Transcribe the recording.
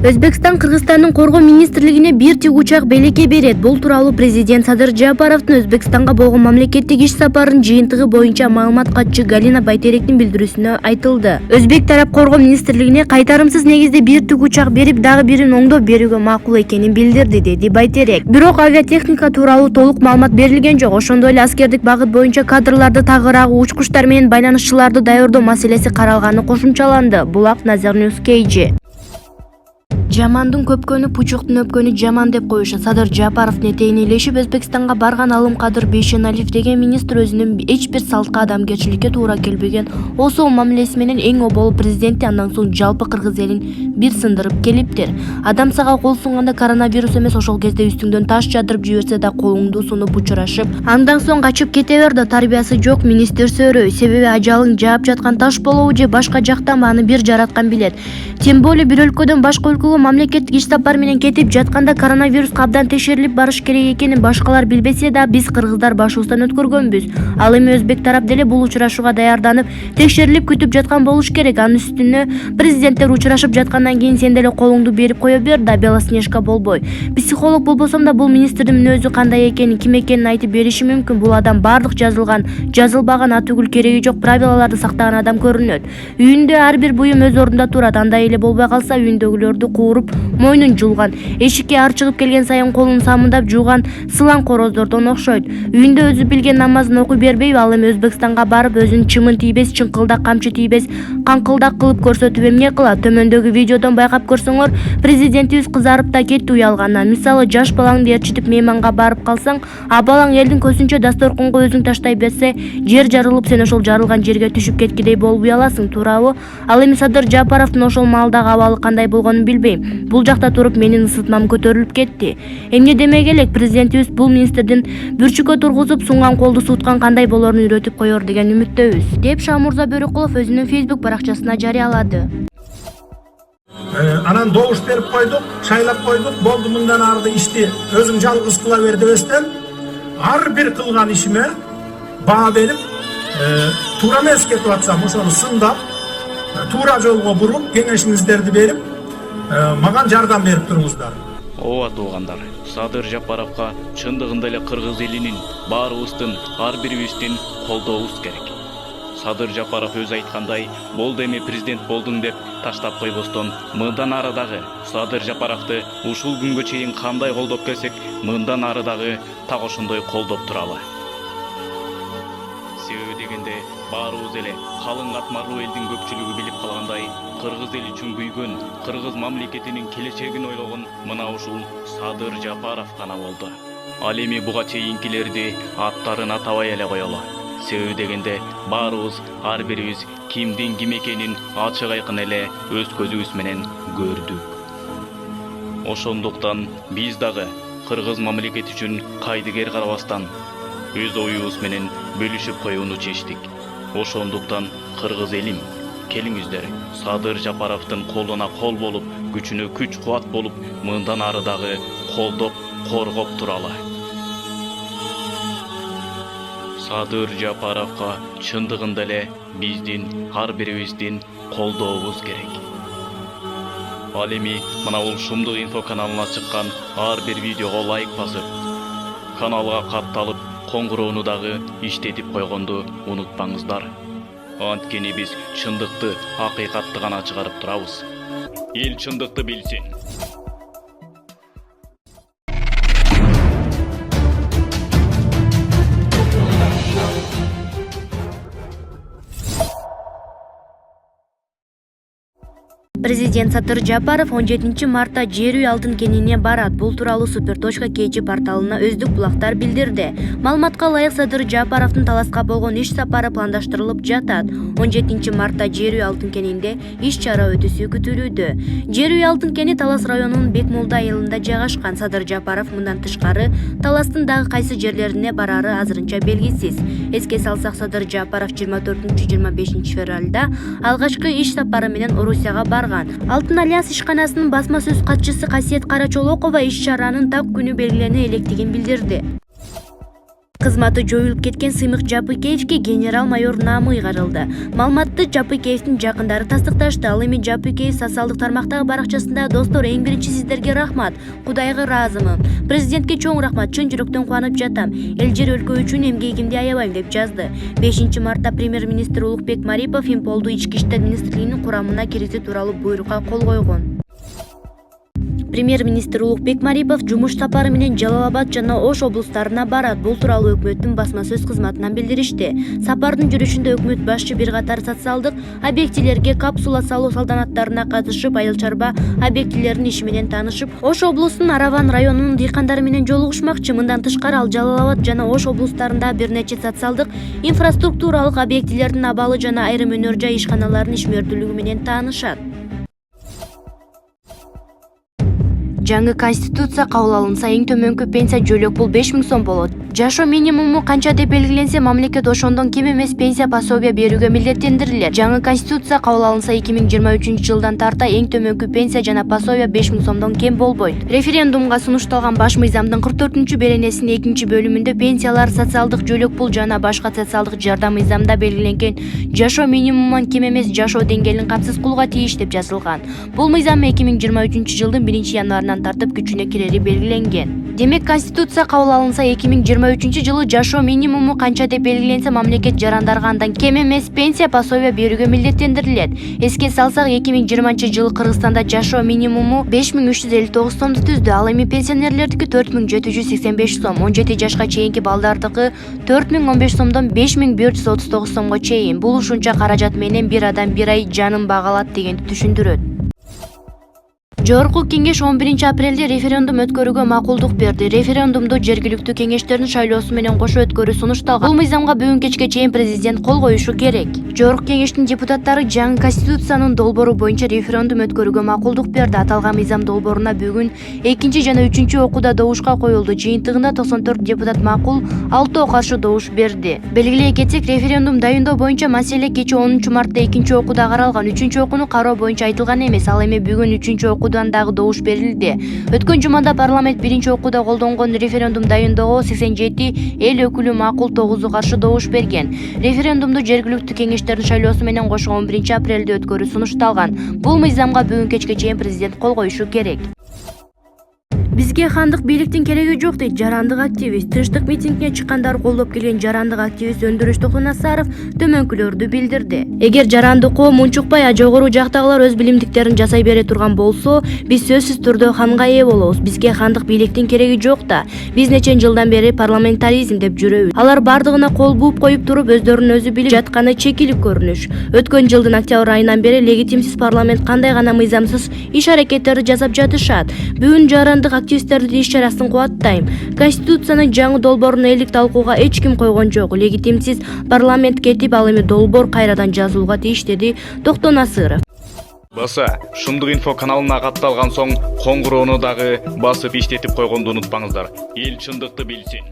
Өзбекстан Кыргызстандын коргоо министрлигине бир учак белекке берет. Бул тууралуу президент Садыр Жапаровдун Өзбекстанга болгон мамлекеттик иш сапарынын жыйынтыгы боюнча маалымат катчы Галина Байтеректин билдирүүсүнө айтылды. Өзбек тарап коргоо министрлигине кайтарымсыз негизде бир учак берип, дагы бирин оңдоп берүүгө макул экенин билдирди, деди Байтерек. Бирок авиатехника тууралуу толук маалымат берилген жок. Ошондой эле аскердик багыт боюнча кадрларды тагыраагы учкучтар менен байланышчыларды даярдоо маселеси каралганы кошумчаланды. Булак Назар Ньюс KG. Жамандын көпкөнү пучуктун өпкөнү жаман деп коюшат. Садыр Жапаровдун этегине илешип Өзбекстанга барган Алымкадыр Бейшеналиев деген министр өзүнүн эч бир салтка, адамгерчиликке туура келбеген осол мамилеси менен эң обол президентти, андан соң жалпы кыргыз элин бир сындырып келиптир. Адам сага кол сунганда коронавирус эмес, ошол кезде үстүңдөн таш жадырып жиберсе да колуңду сунуп учурашып, андан соң качып кете бер да тарбиясы жок министр сөөрөй. Себеби ажалың жаап жаткан таш болобу же башка жактанбы, аны бир жараткан билет. Тем более бир өлкөдөн башка өлкөгө мамлекеттик иш сапар менен кетип жатканда коронавирус абдан текшерилип барыш керек экенин башкалар билбесе да, биз кыргыздар башыбыздан өткөргөнбүз. Ал эми өзбек тарап деле бул учурашууга даярданып, текшерилип күтүп жаткан болуш керек. Анын үстүнө президенттер учурашып жаткандан кийин сен деле колуңду берип кое бер да, Белоснежка болбой. Психолог болбосом да бул министрдин мүнөзү кандай экенин, ким экенин айтып бериши мүмкүн. Бул адам бардык жазылган, жазылбаган, атүгүл кереги жок правилаларды сактаган адам көрүнөт. Үйүндө ар бир буюм өз ордунда турат. Андай эле болбой калса, үйүндөгүлөрдү кууруп, мойнун жулган, эшикке ар чыгып келген сайын колун самындап жууган сылаң короздордон окшойт. Үйүндө өзү билген намазын окуй бербейби? Ал эми Өзбекстанга барып өзүнүн чымын тийбес, чыңкылдак, камчы тийбес, каңкылдак кылып көрсөтүп эмне кылат? Төмөндөгү видеодон байкап көрсөңөр, президентибиз кызарып да кетти уялгандан. Мисалы, жаш балаңды ээрчитип мейманга барып калсаң, а балаң элдин көзүнчө дасторконго өзүң таштай берсе, жер жарылып, сен ошол жарылган жерге түшүп кеткидей болуп уяласың, туурабы? Ал эми Садыр Жапаровдун ошол маалдагы абалы кандай болгонун билбейм. Бул жакта туруп менин ысытмам көтөрүлүп кетти. Эмне демек элек, президентибиз бул министрдин бүрчүккө тургузуп сунган колду сууткан кандай болорун үйрөтүп коер деген үмүттөбүз, деп Шамурза Бөрөкулов өзүнүн Facebook баракчасына жарыялады. Анан добуш берип койдук, шайлап койдук, болду мындан арды ишти өзүң жалгыз кыла бер дебестен, ар бир кылган ишиме баа берип, туура эмес кетип атсам ошону сындап, туура жолго буруп, кеңешиңиздерди берип, мага жардам берип туруңуздар. Ооба туугандар, Садыр Жапаровго чындыгында эле кыргыз элинин, баарыбыздын, ар бирибиздин колдообуз керек. Садыр Жапаров өзү айткандай, болду эми президент болдуң деп таштап койбостон, мындан ары дагы Садыр Жапаровду ушул күнгө чейин кандай колдоп келсек, мындан ары дагы так ошондой колдоп туралы. Себеби дегенде баарыбыз эле калың катмарлуу элдин көпчүлүгү билип калгандай, кыргыз эл үчүн күйгөн, кыргыз мамлекетинин келечегин ойлогон мына ушул Садыр Жапаров гана болду. Ал эми буга чейинкилерди аттарын атабай эле коелу. Себеби дегенде баарыбыз, ар бирибиз кимдин ким экенин ачык айкын эле өз көзүбүз менен көрдүк. Ошондуктан биз дагы кыргыз мамлекети үчүн кайдыгер карабастан өз оюбуз менен бөлүшүп коюуну чечтик. Ошондуктан кыргыз элим, келиңиздер, Садыр Жапаровдун колуна кол болуп, күчүнө күч кубат болуп, мындан ары дагы колдоп, коргоп туралы. Садыр Жапаровго чындыгында эле биздин, ар бирибиздин колдообуз керек. Ал эми мына бул ШУМДУК ИНФО каналына чыккан ар бир видеого лайк басып, каналга катталып, коңгуроону дагы иштетип койгонду унутпаңыздар. Анткени биз чындыкты, акыйкатты гана чыгарып турабыз. Эл чындыкты билсин. Президент Садыр Жапаров 17 мартта жер үй алтын кенине барат. Бул тууралуу super.kg порталына өздүк булактар билдирди. Маалыматка ылайык, Садыр Жапаровдун таласка болгон иш сапары пландаштырылып жатат. 17 мартта жер үй алтын кенинде иш чара өтүүсү күтүлүүдө. Жер үй алтын кени Талас районунун Бекмолда айылында жайгашкан. Садыр Жапаров мындан тышкары Таластын дагы кайсы жерлерине барары азырынча белгисиз. Эске салсак, Садыр Жапаров 24-25 февралда алгачкы иш сапары менен Орусияга барган. Алтын альянс ишканасынын басма сөз катчысы Касиет Карачолокова иш чаранын так күнү белгилене электигин билдирди. кызматы жоюлуп кеткен Сыймык Жапыкеевге генерал-майор наамы ыйгарылды. Маалыматты Жапыкеевдин жакындары тастыкташты. Ал эми Жапыкеев социалдык тармактагы баракчасында: достор, эң биринчи сиздерге рахмат. Кудайга ыраазымын. Президентке чоң рахмат. Чын жүрөктөн кубанып жатам. Эл жер өлкө үчүн эмгегимди аябайм деп жазды. 5 мартта премьер-министр Улукбек Марипов ИНФОду Ички иштер министрлигинин курамына киргизүү тууралуу буйрукка кол койгон. Премьер-министр Улукбек Марипов жумуш сапары менен Жалал-Абад жана Ош облустарына барат. Бул тууралуу өкмөттүн басма сөз кызматынан билдиришти. Сапардын жүрүшүндө өкмөт башчы бир катар социалдык объектилерге капсула салуу салтанаттарына катышып, айыл чарба объектилеринин иши менен таанышып, Ош облусунун Араван районунун дыйкандары менен жолугушмакчы. Мындан тышкары ал Жалал-Абад жана Ош облустарында бир нече социалдык инфраструктуралык объектилердин абалы жана айрым өнөр жай ишканаларынын ишмердүүлүгү менен таанышат. Жаңы конституция кабыл алынса, эң төмөнкү пенсия жөлөк пул 5000 сом болот. Жашоо минимуму канча деп белгиленсе, мамлекет ошондон кем эмес пенсия пособия берүүгө милдеттендирилет. Жаңы конституция кабыл алынса, 2023 жылдан тарта эң төмөнкү пенсия жана пособия 5000 сомдон кем болбойт. Референдумга сунушталган баш мыйзамдын 44 беренесинин 2 бөлүмүндө пенсиялар, социалдык жөлөк пул жана башка социалдык жардам мыйзамда белгиленген жашоо минимумунан кем эмес жашоо деңгээлин капсыз кылууга тийиш деп жазылган. Бул мыйзам 2023 жылдын 1 январынан тартып күчүнө кирери белгиленген. Демек, конституция кабыл алынса, 2023 жылы жашоо минимуму канча деп белгиленсе, мамлекет жарандарга андан кем эмес пенсия пособия берүүгө милдеттендирилет. Эске салсак, 2020 жылы Кыргызстанда жашоо минимуму 5359 сомду түздү. Ал эми пенсионерлердики 4785 сом, 17 жашка чейинки балдардыкы 4015 сомдон 5139 сомго чейин. Бул ушунча каражат менен бир адам бир ай жанын багалат дегенди түшүндүрөт. Жогорку кеңеш 11 апрелде референдум өткөрүүгө макулдук берди. Референдумду жергиликтүү кеңештердин шайлоосу менен кошо өткөрүү сунушталган. Бул мыйзамга бүгүн кечке чейин президент кол коюшу керек. Жогорку кеңештин депутаттары жаңы конституциянын долбоору боюнча референдум өткөрүүгө макулдук берди. Аталган мыйзам долбооруна бүгүн 2 жана 3 окууда добушка коюлду. Жыйынтыгында 94 депутат макул, 6 каршы добуш берди. Белгилей кетсек, референдум дайындоо боюнча маселе кечээ 10 мартта 2 окууда каралган. 3 окууну кароо боюнча айтылган эмес. Ал эми бүгүн 3 окууда дагы добуш берилди. Өткөн жумада парламент 1 окууда колдонгон референдум дайындоого 87 эл өкүлү макул, 9 каршы добуш берген. Референдумду жергиликтүү кеңештердин шайлоосу менен кошо 11 апрелде өткөрүү сунушталган. Бул мыйзамга бүгүн кечке чейин президент кол коюшу керек. Бизге хандык бийликтин кереги жок дейт жарандык активист. Тынчтык митингине чыккандарды колдоп келген жарандык активист Өндүрүш Токунасаров төмөнкүлөрдү билдирди. Эгер жаранды коом унчукпай, жогору жактагылар өз билимдиктерин жасай бере турган болсо, биз сөзсүз түрдө ханга ээ болобуз. Бизге хандык бийликтин кереги жок да. Биз нече жылдан бери парламентаризм деп жүрөбүз. Алар бардыгына кол бууп коюп туруп, өздөрүнүн өзү билип жатканы чекилик көрүнүш. Өткөн жылдын октябрь айынан бери легитимсиз парламент кандай гана мыйзамсыз иш-аракеттерди жасап жатышат. Бүгүн жарандык активисттердин иш-чарасын кубаттайм. Конституциянын жаңы долбоорун элдик талкууга эч ким койгон жок. Легитимсиз парламент кетип, ал эми долбоор кайрадан жазылууга тийиш, деди Токунасаров. Баса, ШУМДУК инфо каналына катталган соң коңгуроону дагы басып иштетип койгонду унутпаңыздар. Эл чындыкты билсин.